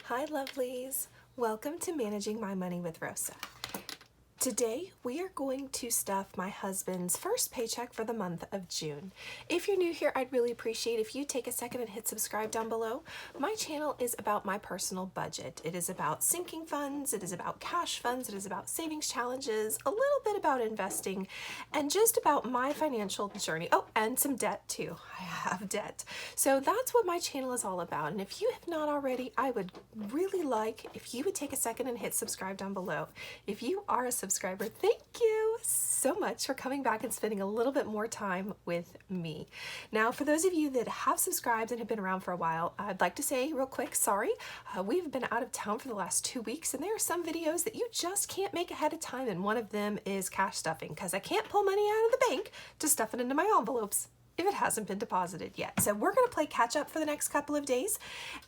Hi lovelies, welcome to Managing My Money with Rosa. Today we are going to stuff my husband's first paycheck for the month of June. If you're new here, I'd really appreciate if you take a second and hit subscribe down below. My channel is about my personal budget. It is about sinking funds, it is about cash funds, it is about savings challenges, a little bit about investing, and just about my financial journey. Oh, and some debt too. I have debt. So that's what my channel is all about. And if you have not already, I would really like if you would take a second and hit subscribe down below. If you are a subscriber, thank you so much for coming back and spending a little bit more time with me. Now, for those of you that have subscribed and have been around for a while, I'd like to say real quick, sorry, we've been out of town for the last 2 weeks, and there are some videos that you just can't make ahead of time, and one of them is cash stuffing, because I can't pull money out of the bank to stuff it into my envelopes if it hasn't been deposited yet. So we're gonna play catch up for the next couple of days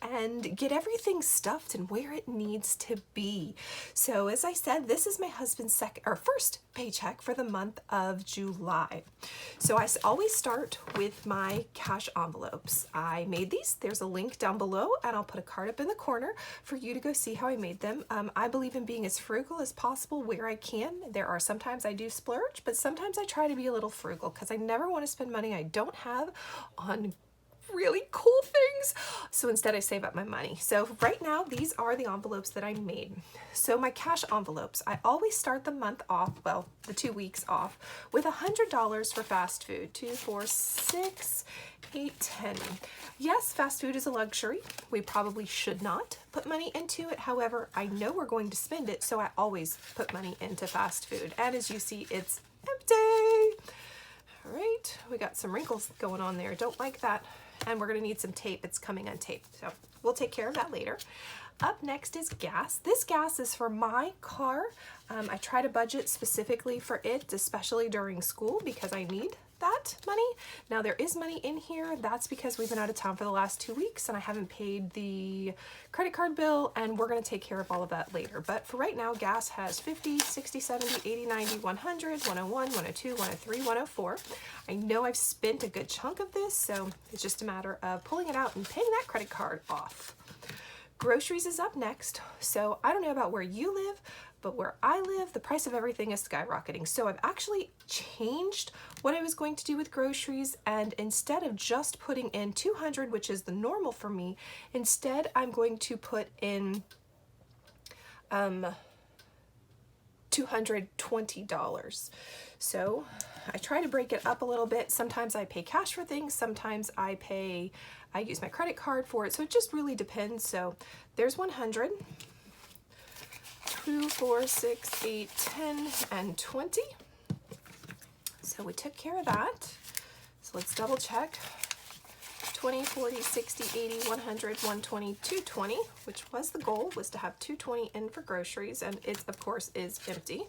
and get everything stuffed and where it needs to be. So as I said, this is my husband's first paycheck for the month of July. So I always start with my cash envelopes. I made these, there's a link down below, and I'll put a card up in the corner for you to go see how I made them. I believe in being as frugal as possible where I can. There are sometimes I do splurge, but sometimes I try to be a little frugal because I never want to spend money I don't have on really cool things. So instead I save up my money. So right now, these are the envelopes that I made. So my cash envelopes, I always start the month off, well, the 2 weeks off, with $100 for fast food. 2, 4, 6, 8, 10. Yes, fast food is a luxury. We probably should not put money into it. However, I know we're going to spend it, so I always put money into fast food. And as you see, it's empty. All right, we got some wrinkles going on there. Don't like that. And we're gonna need some tape. It's coming untaped, so we'll take care of that later. Up next is gas. This gas is for my car. I try to budget specifically for it, especially during school, because I need that money. Now there is money in here. That's because we've been out of town for the last 2 weeks and I haven't paid the credit card bill, and we're gonna take care of all of that later. But for right now, gas has 50, 60, 70, 80, 90, 100, 101, 102, 103, 104. I know I've spent a good chunk of this, so it's just a matter of pulling it out and paying that credit card off. Groceries is up next. So I don't know about where you live, but where I live, the price of everything is skyrocketing. So I've actually changed what I was going to do with groceries, and instead of just putting in $200, which is the normal for me, instead I'm going to put in $220. So I try to break it up a little bit. Sometimes I pay cash for things, sometimes I use my credit card for it, so it just really depends. So there's 100, 2, 4, 6, 8, 10, and 20. So we took care of that. So let's double check. 20, 40, 60, 80, 100, 120, 220, which was the goal, was to have 220 in for groceries, and it of course is empty.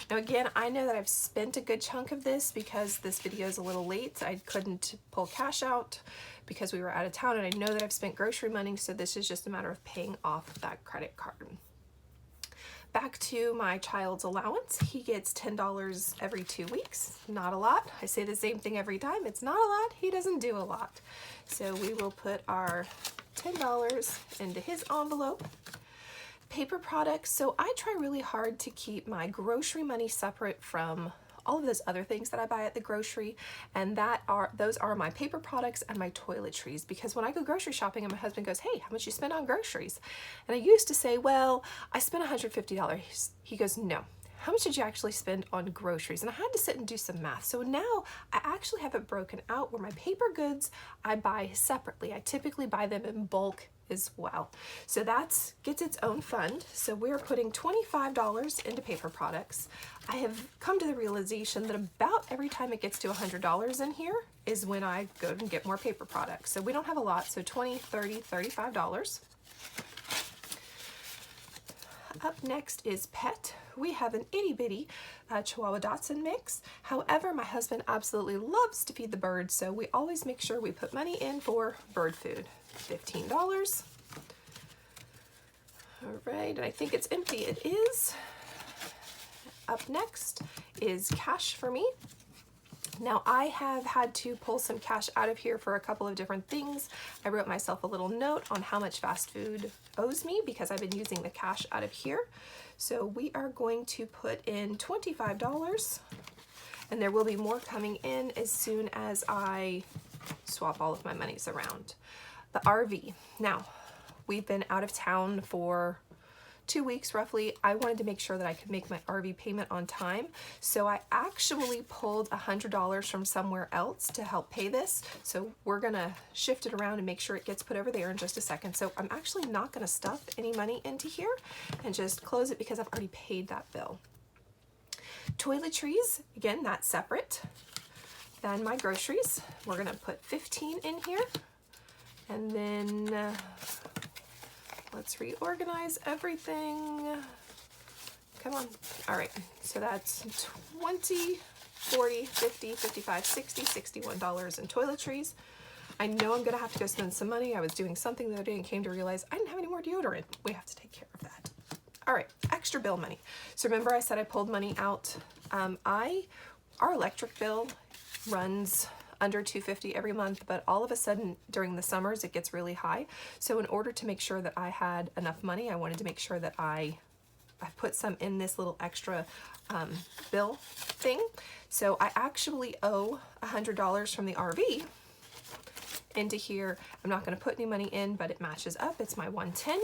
Now again, I know that I've spent a good chunk of this because this video is a little late. I couldn't pull cash out because we were out of town, and I know that I've spent grocery money, so this is just a matter of paying off that credit card. Back to my child's allowance. He gets $10 every 2 weeks. Not a lot. I say the same thing every time. It's not a lot. He doesn't do a lot. So we will put our $10 into his envelope. Paper products. So I try really hard to keep my grocery money separate from all of those other things that I buy at the grocery, and those are my paper products and my toiletries, because when I go grocery shopping and my husband goes, "Hey, how much you spend on groceries?" And I used to say, "Well, I spent $150. He goes, "No. How much did you actually spend on groceries?" And I had to sit and do some math. So now I actually have it broken out where my paper goods I buy separately. I typically buy them in bulk as well. So that gets its own fund. So we're putting $25 into paper products. I have come to the realization that about every time it gets to $100 in here is when I go and get more paper products. So we don't have a lot, so $20, $30, $35. Up next is pet. We have an itty bitty Chihuahua Dachshund mix. However, my husband absolutely loves to feed the birds, so we always make sure we put money in for bird food. $15. All right, and I think it's empty. It is. Up next is cash for me. Now I have had to pull some cash out of here for a couple of different things. I wrote myself a little note on how much fast food owes me because I've been using the cash out of here. So we are going to put in $25, and there will be more coming in as soon as I swap all of my monies around. The RV. Now, we've been out of town for 2 weeks roughly. I wanted to make sure that I could make my RV payment on time. So I actually pulled $100 from somewhere else to help pay this. So we're gonna shift it around and make sure it gets put over there in just a second. So I'm actually not gonna stuff any money into here and just close it because I've already paid that bill. Toiletries, again, that's separate. Then my groceries, we're gonna put 15 in here. And then let's reorganize everything. Come on. All right, so that's 20, 40, 50, 55, 60, $61 in toiletries. I know I'm gonna have to go spend some money. I was doing something the other day and came to realize I didn't have any more deodorant. We have to take care of that. All right, extra bill money. So remember I said I pulled money out. Our electric bill runs under $250 every month, but all of a sudden during the summers it gets really high. So in order to make sure that I had enough money, I wanted to make sure that I put some in this little extra bill thing. So I actually owe $100 from the RV into here. I'm not going to put any money in, but it matches up. It's my 110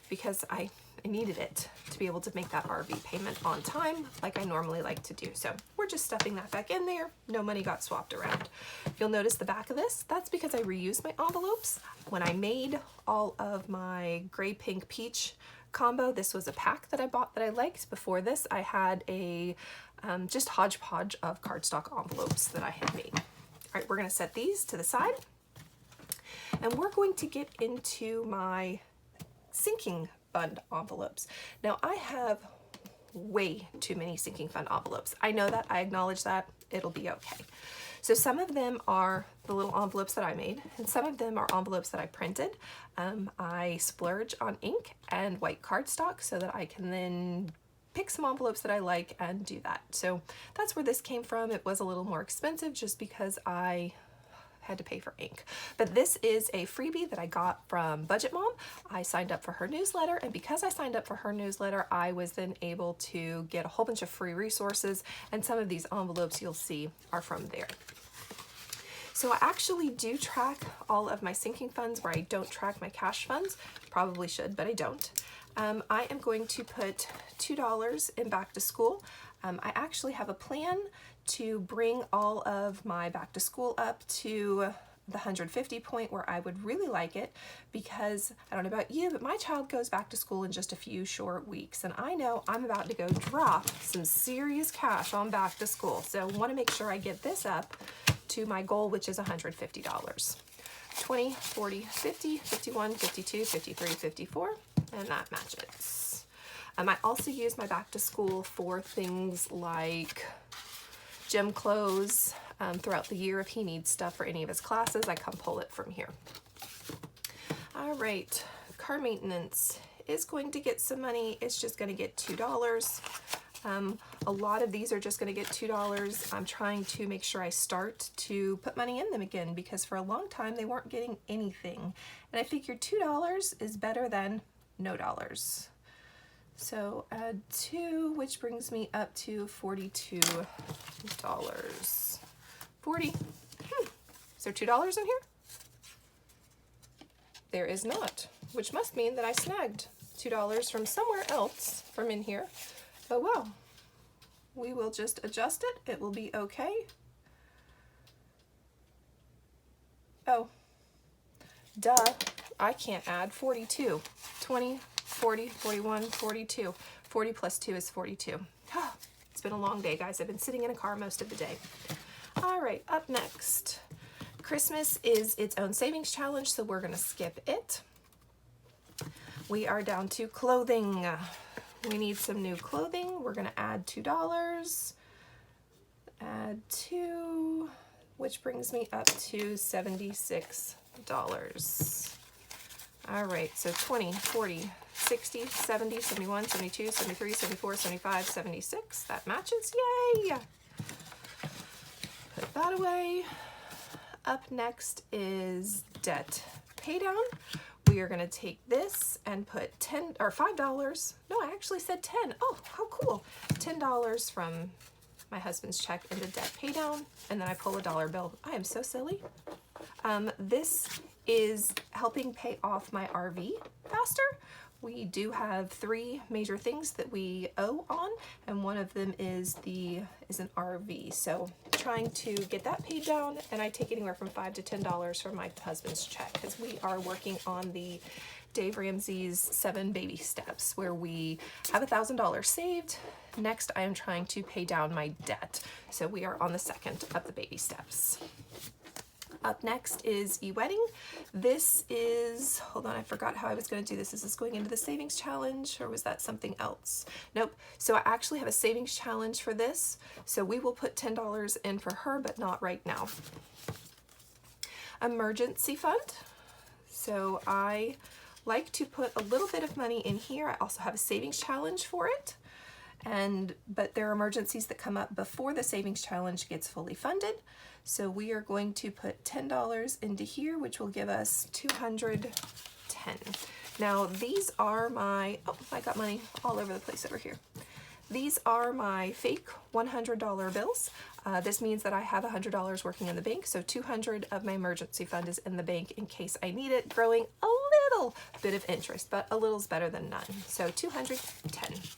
because I needed it to be able to make that RV payment on time like I normally like to do. So we're just stuffing that back in there. No money got swapped around. You'll notice the back of this, that's because I reused my envelopes. When I made all of my gray, pink, peach combo, this was a pack that I bought that I liked. Before this, I had a just hodgepodge of cardstock envelopes that I had made. All right, we're gonna set these to the side and we're going to get into my sinking fund envelopes. Now I have way too many sinking fund envelopes. I know that, I acknowledge that, it'll be okay. So some of them are the little envelopes that I made, and some of them are envelopes that I printed. I splurge on ink and white cardstock so that I can then pick some envelopes that I like and do that. So that's where this came from. It was a little more expensive just because I had to pay for ink. But this is a freebie that I got from Budget Mom. I signed up for her newsletter, and because I signed up for her newsletter, I was then able to get a whole bunch of free resources, and some of these envelopes you'll see are from there. So I actually do track all of my sinking funds where I don't track my cash funds. Probably should, but I don't. I am going to put $2 in back to school. I actually have a plan to bring all of my back to school up to the 150 point where I would really like it, because I don't know about you, but my child goes back to school in just a few short weeks, and I know I'm about to go drop some serious cash on back to school. So I want to make sure I get this up to my goal, which is $150. 20, 40, 50, 51, 52, 53, 54, and that matches. I also use my back to school for things like gym clothes throughout the year. If he needs stuff for any of his classes, I come pull it from here. All right, car maintenance is going to get some money. It's just going to get $2. A lot of these are just going to get $2. I'm trying to make sure I start to put money in them again, because for a long time they weren't getting anything. And I figured $2 is better than no dollars. So add 2, which brings me up to $42. 40. Is there $2 in here? There is not, which must mean that I snagged $2 from somewhere else from in here. Oh well, we will just adjust it. It will be okay. Oh, duh, I can't add 42. 20, 40, 41, 42. 40 plus 2 is 42. It's been a long day, guys. I've been sitting in a car most of the day. All right, up next. Christmas is its own savings challenge, so we're gonna skip it. We are down to clothing. We need some new clothing. We're gonna add $2. Add 2, which brings me up to $76. All right, so 20, 40, 60, 70, 71, 72, 73, 74, 75, 76. That matches, yay! put that away. Up next is debt pay down. We are going to take this and put $10 or $5. No, I actually said 10. Oh, how cool. $10 from my husband's check into debt pay down, and then I pull a dollar bill. I am so silly. This is helping pay off my RV faster. We do have 3 major things that we owe on, and one of them is an RV. So trying to get that paid down, and I take anywhere from $5 to $10 from my husband's check because we are working on the Dave Ramsey's 7 baby steps where we have $1,000 saved. Next, I am trying to pay down my debt. So we are on the second of the baby steps. Up next is e-wedding. This is, hold on, I forgot how I was going to do this. Is this going into the savings challenge or was that something else? Nope. So I actually have a savings challenge for this. So we will put $10 in for her, but not right now. Emergency fund. So I like to put a little bit of money in here. I also have a savings challenge for it. But there are emergencies that come up before the savings challenge gets fully funded. So we are going to put $10 into here, which will give us $210. Now these are my, oh, I got money all over the place over here. These are my fake $100 bills. This means that I have $100 working in the bank, so $200 of my emergency fund is in the bank in case I need it, growing a little bit of interest, but a little is better than none. So $210.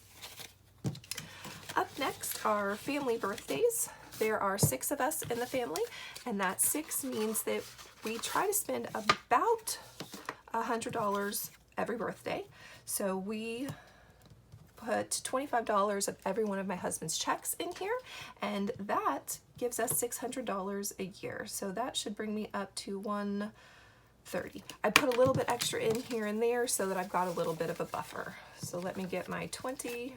Up next are family birthdays. There are 6 of us in the family, and that 6 means that we try to spend about $100 every birthday. So we put $25 of every one of my husband's checks in here, and that gives us $600 a year. So that should bring me up to $130. I put a little bit extra in here and there so that I've got a little bit of a buffer. So let me get my 25.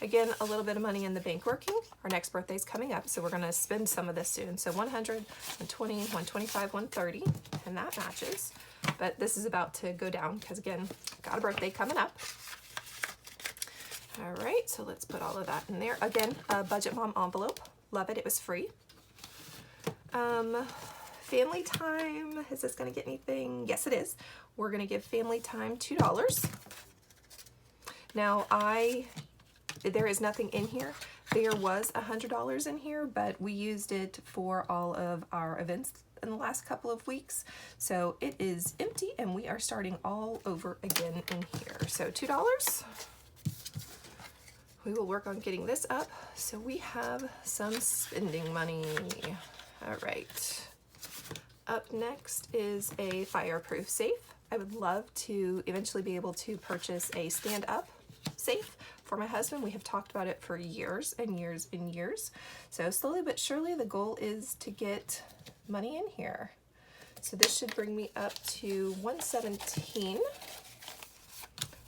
Again, a little bit of money in the bank working. Our next birthday's coming up, so we're gonna spend some of this soon. So 100, 120, 125, 130, and that matches. But this is about to go down because again, got a birthday coming up. All right, so let's put all of that in there. Again, a Budget Mom envelope. Love it, it was free. Family time, is this gonna get anything? Yes, it is. We're gonna give family time $2. Now there is nothing in here. There was $100 in here, but we used it for all of our events in the last couple of weeks. So it is empty and we are starting all over again in here. So $2. We will work on getting this up so we have some spending money. All right. Up next is a Fireproof Safe. I would love to eventually be able to purchase a stand-up safe for my husband. We have talked about it for years and years and years. So slowly but surely the goal is to get money in here. So this should bring me up to 117,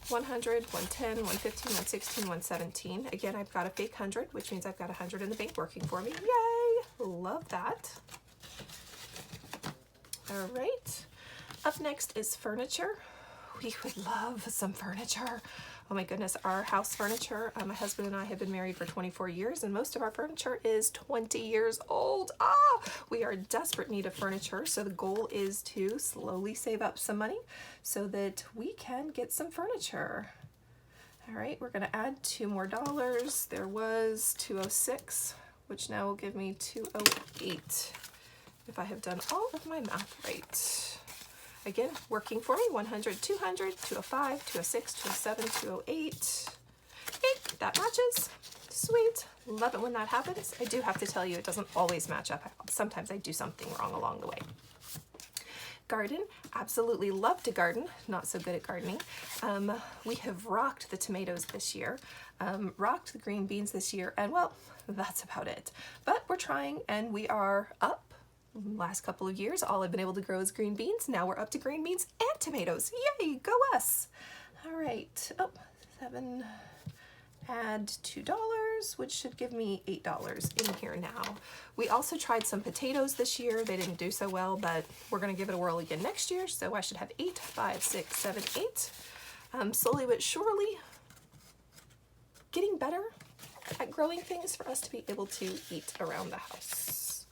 100, 110, 115, 116, 117. Again, I've got a fake 100, which means I've got 100 in the bank working for me. Yay! Love that. All right. Up next is furniture. We would love some furniture. Oh my goodness, our house furniture, my husband and I have been married for 24 years and most of our furniture is 20 years old. We are in desperate need of furniture, so the goal is to slowly save up some money so that we can get some furniture. All right, we're gonna add $2 more. There was 206, which now will give me 208, if I have done all of my math right. Again, working for me, 100, 200, 205, 206, 207, 208. Hey, that matches. Sweet. Love it when that happens. I do have to tell you, it doesn't always match up. Sometimes I do something wrong along the way. Garden, absolutely love to garden. Not so good at gardening. We have rocked the tomatoes this year, rocked the green beans this year, and well, that's about it. But we're trying and we are up. Last couple of years, all I've been able to grow is green beans. Now we're up to green beans and tomatoes. Yay, go us. All right, oh, 7, add $2, which should give me $8 in here now. We also tried some potatoes this year. They didn't do so well, but we're gonna give it a whirl again next year. So I should have 8, 5, 6, 7, 8. Slowly but surely, getting better at growing things for us to be able to eat around the house.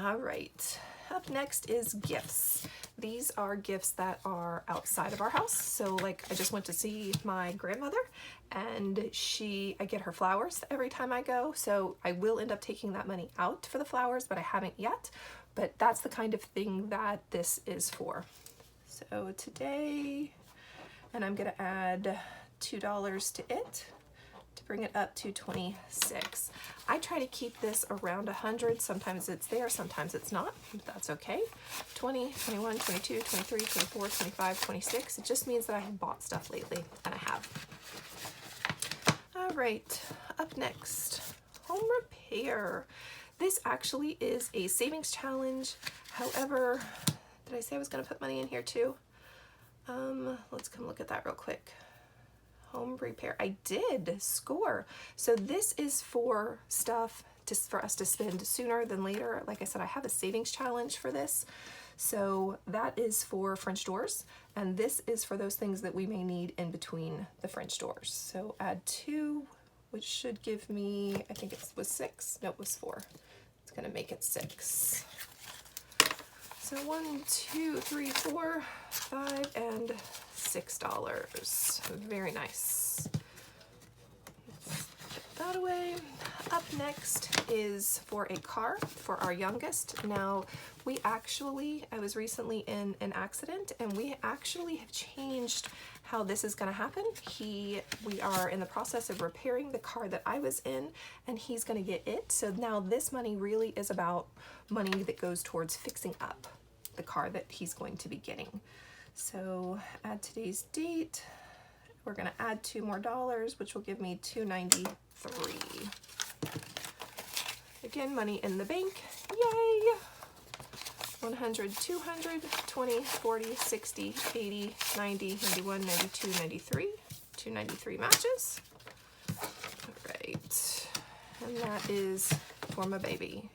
All right, up next is gifts. These are gifts that are outside of our house. So like I just went to see my grandmother, and I get her flowers every time I go. So I will end up taking that money out for the flowers, but I haven't yet. But that's the kind of thing that this is for. So today, and I'm gonna add $2 to it to bring it up to 26. I try to keep this around 100. Sometimes it's there, sometimes it's not, but that's okay. 20, 21, 22, 23, 24, 25, 26. It just means that I have bought stuff lately, and I have. All right, up next, home repair. This actually is a savings challenge. However, did I say I was gonna put money in here too? Let's come look at that real quick. Home repair, I did score. So this is for stuff for us to spend sooner than later. Like I said, I have a savings challenge for this. So that is for French doors, and this is for those things that we may need in between the French doors. So add 2, which should give me, I think it was 6. No, it was 4. It's gonna make it 6. So 1, 2, 3, 4, 5, and $6. Very nice. Put that away. Up next is for a car for our youngest. Now, I was recently in an accident, and we actually have changed how this is gonna happen. We are in the process of repairing the car that I was in, and he's gonna get it. So now this money really is about money that goes towards fixing up the car that he's going to be getting. So add today's date. We're gonna add $2 more, which will give me $293. Again, money in the bank, yay! 100, 200, 20, 40, 60, 80, 90, 91, 92, 93. 293 matches. All right, and that is for my baby.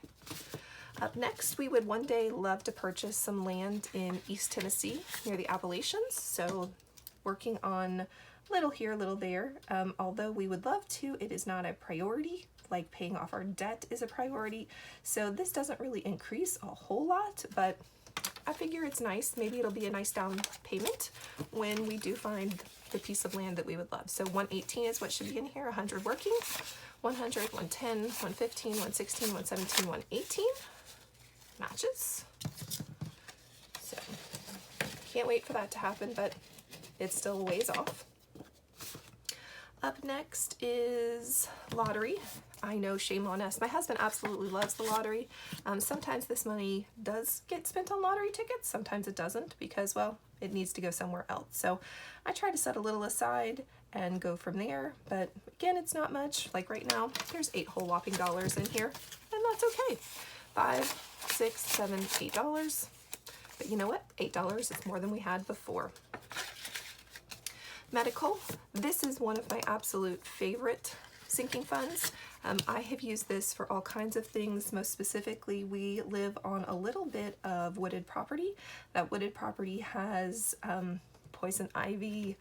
Up next, we would one day love to purchase some land in East Tennessee near the Appalachians. So working on little here, little there. Although we would love to, it is not a priority, like paying off our debt is a priority. So this doesn't really increase a whole lot, but I figure it's nice. Maybe it'll be a nice down payment when we do find the piece of land that we would love. So 118 is what should be in here, 100 working, 100, 110, 115, 116, 117, 118. Matches. So can't wait for that to happen, but it's still a ways off. Up next is lottery. I know, shame on us. My husband absolutely loves the lottery. Sometimes this money does get spent on lottery tickets. Sometimes it doesn't because, well, it needs to go somewhere else. So I try to set a little aside and go from there. But again, it's not much. Like right now, there's 8 whole whopping dollars in here, and that's okay. 5, 6, 7, $8. But you know what? $8 is more than we had before. Medical. This is one of my absolute favorite sinking funds. I have used this for all kinds of things. Most specifically, we live on a little bit of wooded property. That wooded property has poison ivy,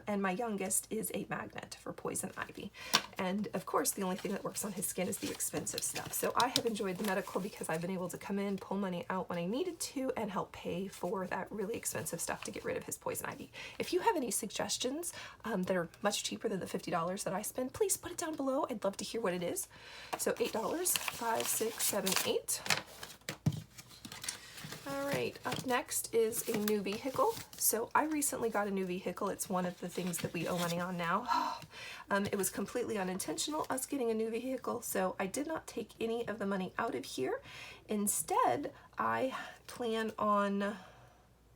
and my youngest is a magnet for poison ivy. And of course, the only thing that works on his skin is the expensive stuff. So I have enjoyed the medical because I've been able to come in, pull money out when I needed to, and help pay for that really expensive stuff to get rid of his poison ivy. If you have any suggestions that are much cheaper than the $50 that I spend, please put it down below. I'd love to hear what it is. So $8, 5, 6, 7, 8. All right, up next is a new vehicle. So I recently got a new vehicle. It's one of the things that we owe money on now. It was completely unintentional, us getting a new vehicle, so I did not take any of the money out of here. Instead, I plan on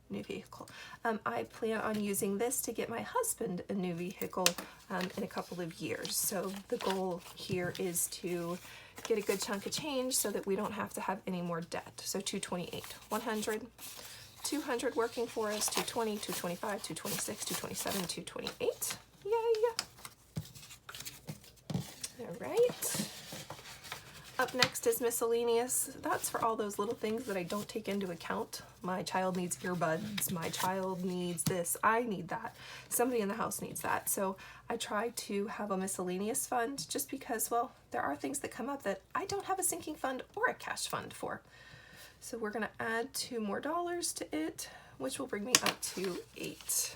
new vehicle. I plan on using this to get my husband a new vehicle in a couple of years. So the goal here is to get a good chunk of change so that we don't have to have any more debt. So 228, 100, 200 working for us, 220, 225, 226, 227, 228. Yay! All right. Up next is Miscellaneous. That's for all those little things that I don't take into account. My child needs earbuds, my child needs this, I need that, somebody in the house needs that. So I try to have a miscellaneous fund just because, well, there are things that come up that I don't have a sinking fund or a cash fund for. So we're gonna add $2 more to it, which will bring me up to 8.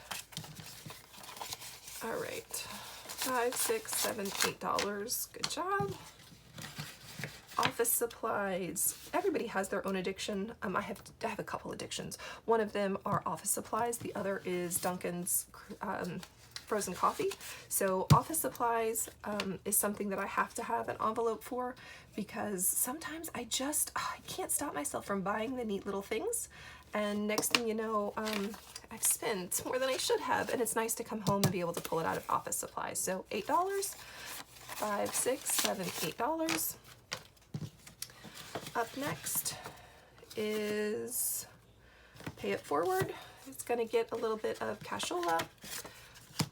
All right, $5, $6, $7, $8, good job. Office supplies. Everybody has their own addiction. I have a couple addictions. One of them are office supplies. The other is Dunkin's frozen coffee. So office supplies is something that I have to have an envelope for because sometimes I can't stop myself from buying the neat little things. And next thing you know, I've spent more than I should have. And it's nice to come home and be able to pull it out of office supplies. So $8, $5, $6, $7, $8. Up next is Pay It Forward. It's going to get a little bit of cashola.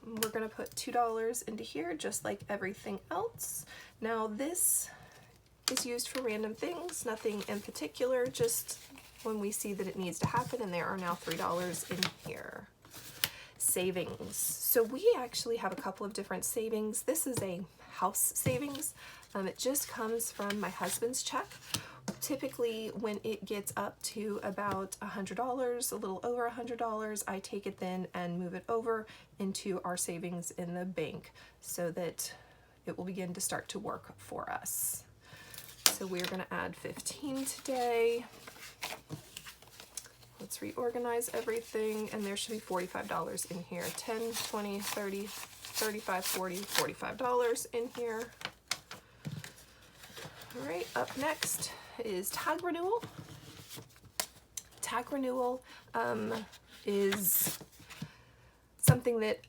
We're going to put $2 into here just like everything else. Now this is used for random things, nothing in particular, just when we see that it needs to happen, and there are now $3 in here. Savings. So we actually have a couple of different savings. This is a house savings. It just comes from my husband's check. Typically when it gets up to about $100, a little over $100, I take it then and move it over into our savings in the bank so that it will begin to start to work for us. So we're going to add 15 today. Let's reorganize everything, and there should be $45 in here. 10, 20, 30, 35, 40, $45 in here. All right, up next is tag renewal. Tag renewal is something that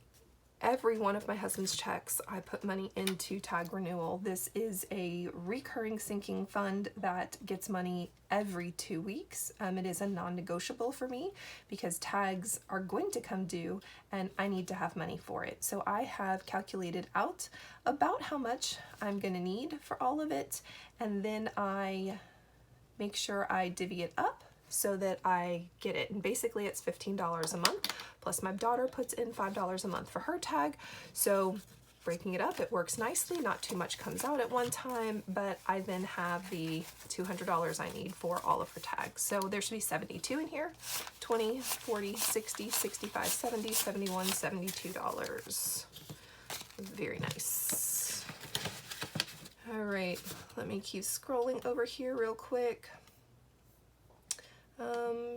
every one of my husband's checks, I put money into tag renewal. This is a recurring sinking fund that gets money every 2 weeks. It is a non-negotiable for me because tags are going to come due and I need to have money for it. So I have calculated out about how much I'm going to need for all of it, and then I make sure I divvy it up so that I get it. And basically it's $15 a month, plus my daughter puts in $5 a month for her tag. So breaking it up, it works nicely. Not too much comes out at one time, but I then have the $200 I need for all of her tags. So there should be 72 in here. 20, 40, 60, 65, 70, 71, $72. Very nice. All right, let me keep scrolling over here real quick.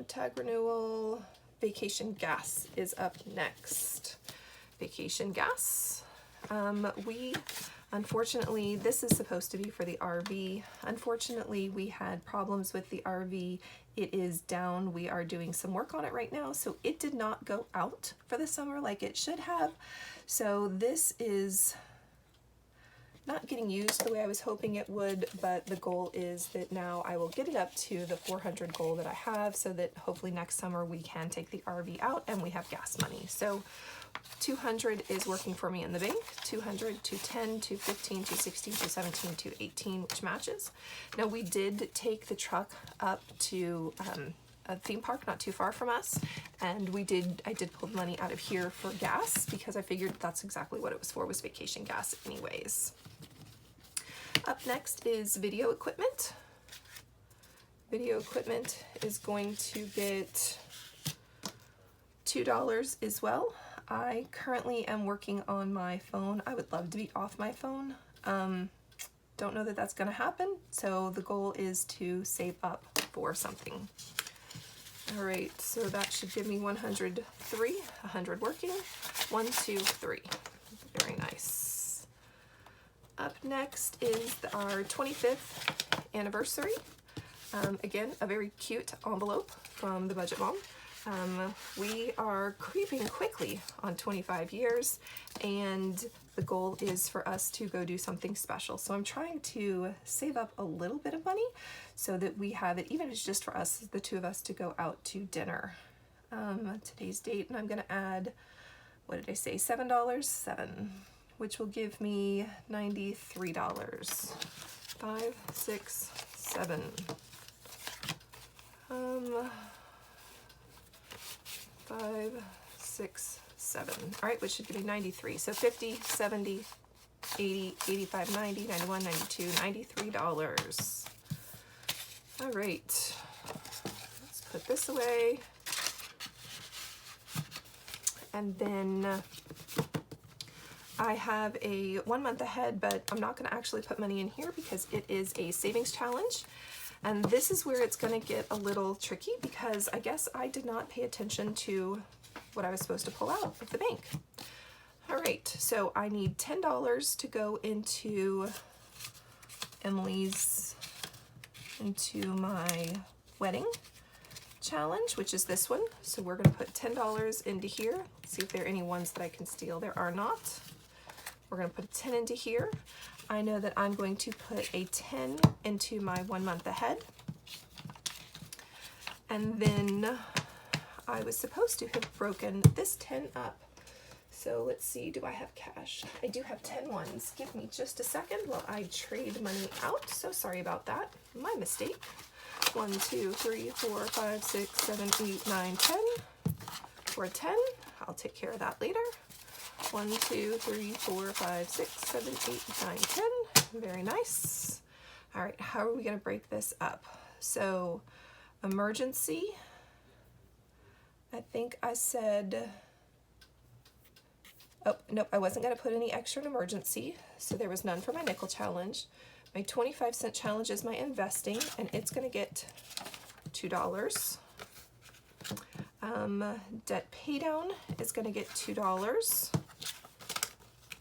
Tag renewal, vacation gas is up next. Vacation gas. Unfortunately, this is supposed to be for the RV. Unfortunately, we had problems with the RV. It is down. We are doing some work on it right now, so it did not go out for the summer like it should have. So this is not getting used the way I was hoping it would, but the goal is that now I will get it up to the 400 goal that I have so that hopefully next summer we can take the RV out and we have gas money. So 200 is working for me in the bank. 200, 210, 215, 216, 217, 218, which matches. Now we did take the truck up to a theme park not too far from us, and I did pull money out of here for gas because I figured that's exactly what it was for, was vacation gas anyways. Up next is video equipment. Video equipment is going to get $2 as well. I currently am working on my phone. I would love to be off my phone. Don't know that that's going to happen, so the goal is to save up for something. All right, so that should give me 103, 100 working. 1, 2, 3. Very nice. Up next is our 25th anniversary. Again, a very cute envelope from the Budget Mom. We are creeping quickly on 25 years, and the goal is for us to go do something special. So I'm trying to save up a little bit of money so that we have it, even if it's just for us, the two of us, to go out to dinner. Today's date, and I'm going to add, what did I say, $7? 7, which will give me $93. 5, 6, 7. 5, 6, 7. All right, which should give me 93. So 50, 70, 80, 85, 90, 91, 92, $93. All right, let's put this away. And then I have a 1 month ahead, but I'm not going to actually put money in here because it is a savings challenge. And this is where it's going to get a little tricky because I guess I did not pay attention to what I was supposed to pull out of the bank. All right, so I need $10 to go into into my wedding challenge, which is this one. So we're going to put $10 into here. See if there are any ones that I can steal. There are not. We're going to put a 10 into here. I know that I'm going to put a 10 into my 1 month ahead. And then I was supposed to have broken this 10 up. So let's see, do I have cash? I do have 10 ones. Give me just a second while I trade money out. So sorry about that. My mistake. 1, 2, 3, 4, 5, 6, 7, 8, 9, 10. For 10. I'll take care of that later. 1, 2, 3, 4, 5, 6, 7, 8, 9, 10. Very nice. All right, how are we going to break this up? So, emergency. I think I said, oh, nope, I wasn't going to put any extra in emergency, so there was none for my nickel challenge. My 25-cent challenge is my investing, and it's going to get $2. Debt pay down is going to get $2.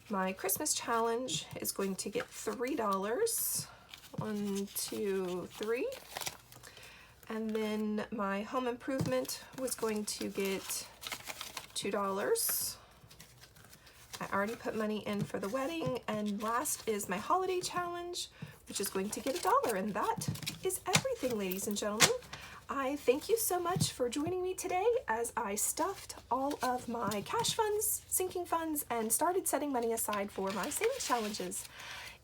My Christmas challenge is going to get $3. 1, 2, 3. And then my home improvement was going to get $2. I already put money in for the wedding. And last is my holiday challenge, which is going to get $1. And that is everything, ladies and gentlemen. I thank you so much for joining me today as I stuffed all of my cash funds, sinking funds, and started setting money aside for my savings challenges.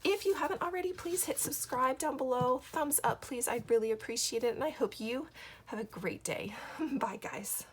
If you haven't already, please hit subscribe down below. Thumbs up, please. I'd really appreciate it. And I hope you have a great day. Bye, guys.